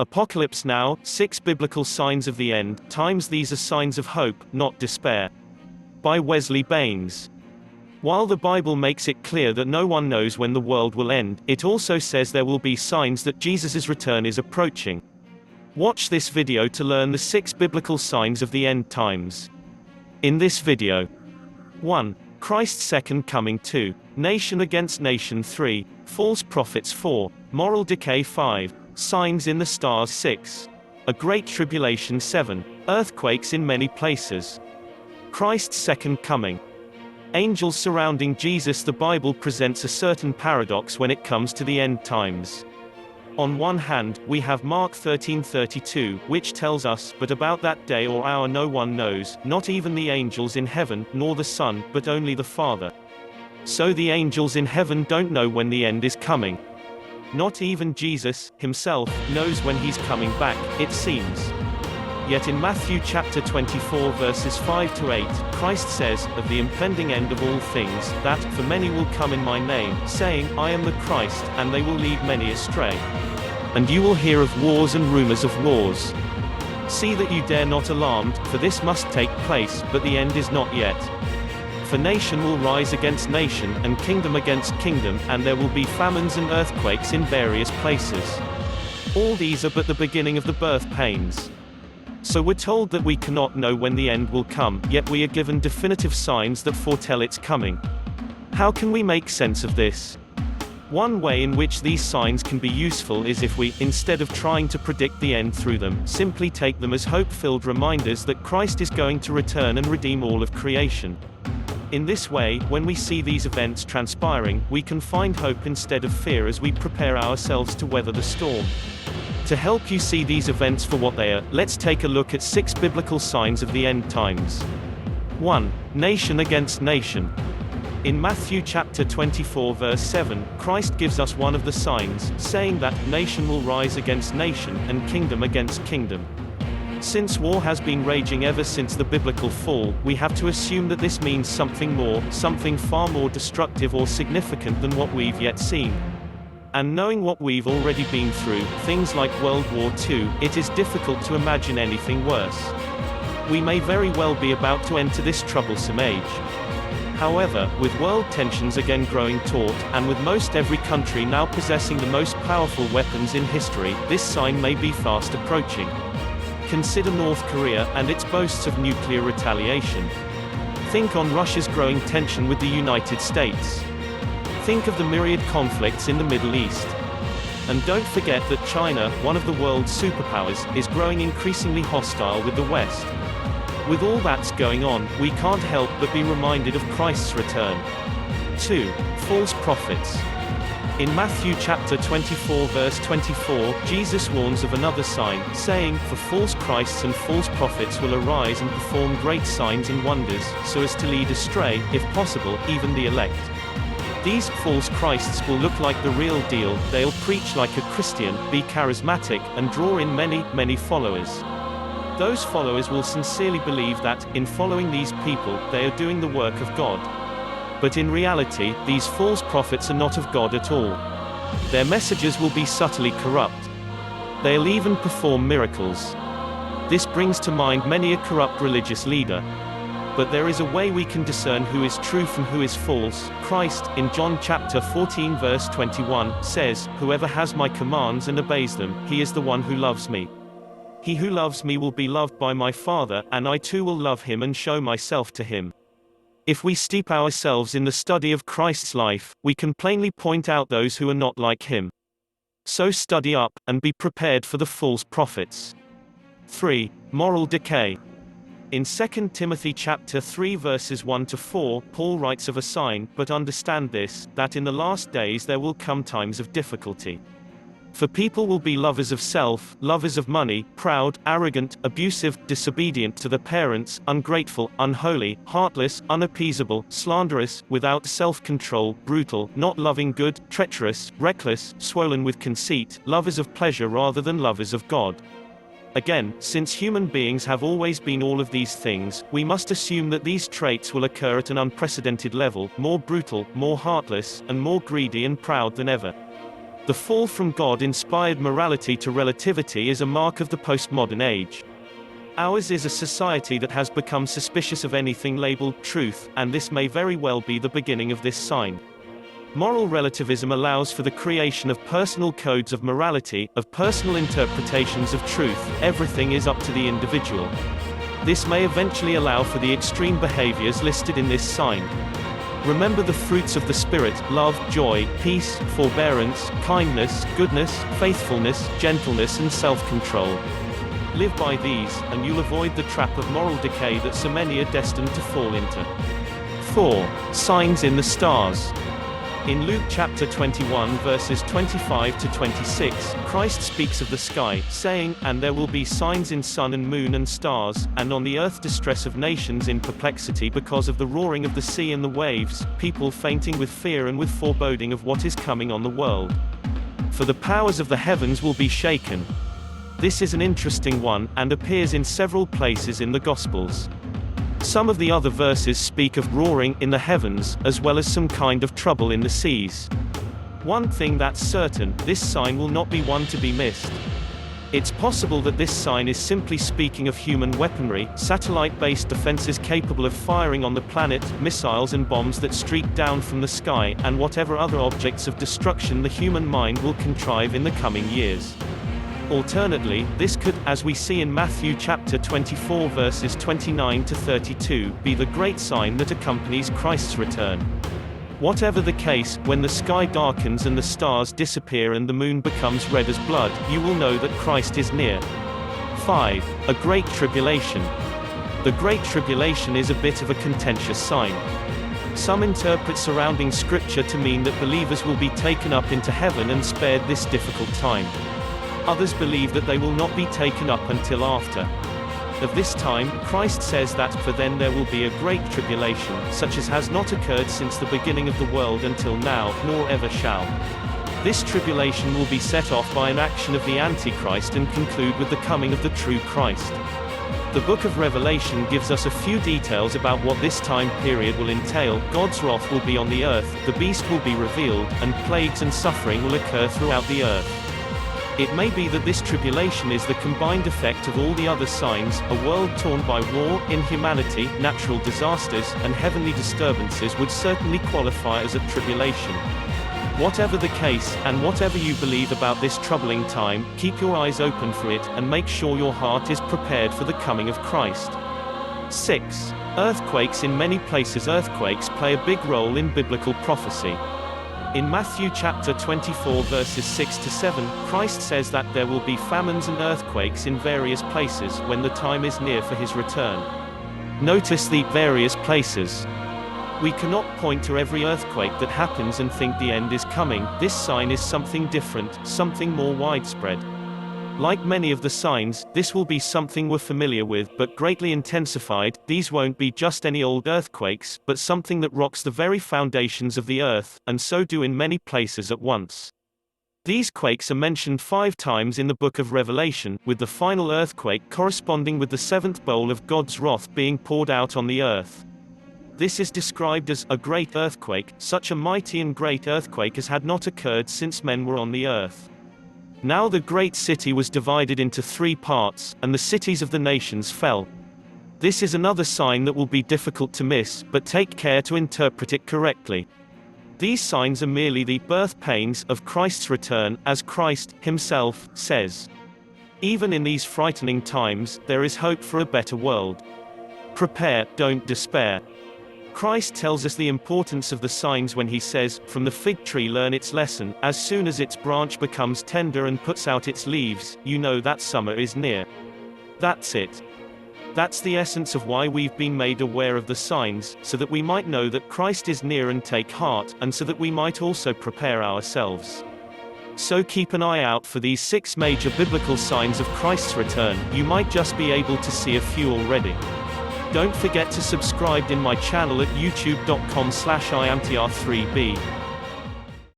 Apocalypse Now, 6 Biblical Signs of the End Times. These are signs of hope, not despair. By Wesley Baines. While the Bible makes it clear that no one knows when the world will end, it also says there will be signs that Jesus' return is approaching. Watch this video to learn the 6 biblical signs of the end times. In this video: 1. Christ's second coming. 2. Nation against nation. 3. False prophets. 4. Moral decay. 5. Signs in the stars. 6. A great tribulation. 7. Earthquakes in many places. Christ's second coming. Angels surrounding Jesus. The Bible presents a certain paradox when it comes to the end times. On one hand, we have Mark 13:32, which tells us, "But about that day or hour no one knows, not even the angels in heaven, nor the Son, but only the Father." So the angels in heaven don't know when the end is coming. Not even Jesus, himself, knows when he's coming back, it seems. Yet in Matthew chapter 24 verses 5 to 8, Christ says, of the impending end of all things, that, "For many will come in my name, saying, I am the Christ, and they will lead many astray. And you will hear of wars and rumors of wars. See that you dare not alarmed, for this must take place, but the end is not yet. For nation will rise against nation, and kingdom against kingdom, and there will be famines and earthquakes in various places. All these are but the beginning of the birth pains." So we're told that we cannot know when the end will come, yet we are given definitive signs that foretell its coming. How can we make sense of this? One way in which these signs can be useful is if we, instead of trying to predict the end through them, simply take them as hope-filled reminders that Christ is going to return and redeem all of creation. In this way, when we see these events transpiring, we can find hope instead of fear as we prepare ourselves to weather the storm. To help you see these events for what they are, let's take a look at 6 biblical signs of the end times. 1. Nation against nation. In Matthew chapter 24 verse 7, Christ gives us one of the signs, saying that nation will rise against nation, and kingdom against kingdom. Since war has been raging ever since the biblical fall, we have to assume that this means something more, something far more destructive or significant than what we've yet seen. And knowing what we've already been through, things like World War II, it is difficult to imagine anything worse. We may very well be about to enter this troublesome age. However, with world tensions again growing taut, and with most every country now possessing the most powerful weapons in history, this sign may be fast approaching. Consider North Korea and its boasts of nuclear retaliation. Think on Russia's growing tension with the United States. Think of the myriad conflicts in the Middle East. And don't forget that China, one of the world's superpowers, is growing increasingly hostile with the West. With all that's going on, we can't help but be reminded of Christ's return. 2. False prophets. In Matthew chapter 24 verse 24, Jesus warns of another sign, saying, "For false Christs and false prophets will arise and perform great signs and wonders, so as to lead astray, if possible, even the elect." These false Christs will look like the real deal, they'll preach like a Christian, be charismatic, and draw in many, many followers. Those followers will sincerely believe that, in following these people, they are doing the work of God. But in reality, these false prophets are not of God at all. Their messages will be subtly corrupt. They'll even perform miracles. This brings to mind many a corrupt religious leader. But there is a way we can discern who is true from who is false. Christ, in John chapter 14 verse 21, says, "Whoever has my commands and obeys them, he is the one who loves me. He who loves me will be loved by my Father, and I too will love him and show myself to him." If we steep ourselves in the study of Christ's life, we can plainly point out those who are not like him. So study up, and be prepared for the false prophets. 3. Moral decay. In 2 Timothy chapter 3 verses 1 to 4, Paul writes of a sign, "But understand this, that in the last days there will come times of difficulty. For people will be lovers of self, lovers of money, proud, arrogant, abusive, disobedient to their parents, ungrateful, unholy, heartless, unappeasable, slanderous, without self-control, brutal, not loving good, treacherous, reckless, swollen with conceit, lovers of pleasure rather than lovers of God." Again, since human beings have always been all of these things, we must assume that these traits will occur at an unprecedented level, more brutal, more heartless, and more greedy and proud than ever. The fall from God-inspired morality to relativity is a mark of the postmodern age. Ours is a society that has become suspicious of anything labeled truth, and this may very well be the beginning of this sign. Moral relativism allows for the creation of personal codes of morality, of personal interpretations of truth. Everything is up to the individual. This may eventually allow for the extreme behaviors listed in this sign. Remember the fruits of the Spirit: love, joy, peace, forbearance, kindness, goodness, faithfulness, gentleness and self-control. Live by these, and you'll avoid the trap of moral decay that so many are destined to fall into. 4. Signs in the stars. In Luke chapter 21 verses 25 to 26, Christ speaks of the sky, saying, "And there will be signs in sun and moon and stars, and on the earth distress of nations in perplexity because of the roaring of the sea and the waves, people fainting with fear and with foreboding of what is coming on the world. For the powers of the heavens will be shaken." This is an interesting one, and appears in several places in the Gospels. Some of the other verses speak of roaring in the heavens, as well as some kind of trouble in the seas. One thing that's certain, this sign will not be one to be missed. It's possible that this sign is simply speaking of human weaponry, satellite-based defenses capable of firing on the planet, missiles and bombs that streak down from the sky, and whatever other objects of destruction the human mind will contrive in the coming years. Alternately, this could, as we see in Matthew chapter 24 verses 29 to 32, be the great sign that accompanies Christ's return. Whatever the case, when the sky darkens and the stars disappear and the moon becomes red as blood, you will know that Christ is near. 5. A Great Tribulation. The Great Tribulation is a bit of a contentious sign. Some interpret surrounding scripture to mean that believers will be taken up into heaven and spared this difficult time. Others believe that they will not be taken up until after. Of this time, Christ says that, "For then there will be a great tribulation, such as has not occurred since the beginning of the world until now, nor ever shall." This tribulation will be set off by an action of the Antichrist and conclude with the coming of the true Christ. The book of Revelation gives us a few details about what this time period will entail. God's wrath will be on the earth, the beast will be revealed, and plagues and suffering will occur throughout the earth. It may be that this tribulation is the combined effect of all the other signs. A world torn by war, inhumanity, natural disasters, and heavenly disturbances would certainly qualify as a tribulation. Whatever the case, and whatever you believe about this troubling time, keep your eyes open for it, and make sure your heart is prepared for the coming of Christ. 6. Earthquakes. In many places earthquakes play a big role in biblical prophecy. In Matthew chapter 24 verses 6 to 7, Christ says that there will be famines and earthquakes in various places when the time is near for his return. Notice the various places. We cannot point to every earthquake that happens and think the end is coming. This sign is something different, something more widespread. Like many of the signs, this will be something we're familiar with, but greatly intensified. These won't be just any old earthquakes, but something that rocks the very foundations of the earth, and so do in many places at once. These quakes are mentioned 5 times in the book of Revelation, with the final earthquake corresponding with the 7th bowl of God's wrath being poured out on the earth. This is described as a great earthquake. Such a mighty and great earthquake as had not occurred since men were on the earth. Now the great city was divided into 3 parts, and the cities of the nations fell. This is another sign that will be difficult to miss, but take care to interpret it correctly. These signs are merely the birth pains of Christ's return, as Christ himself says. Even in these frightening times, there is hope for a better world. Prepare, don't despair. Christ tells us the importance of the signs when he says, "From the fig tree learn its lesson, as soon as its branch becomes tender and puts out its leaves, you know that summer is near." That's it. That's the essence of why we've been made aware of the signs, so that we might know that Christ is near and take heart, and so that we might also prepare ourselves. So keep an eye out for these 6 major biblical signs of Christ's return. You might just be able to see a few already. Don't forget to subscribe in my channel at youtube.com/IamTR3B.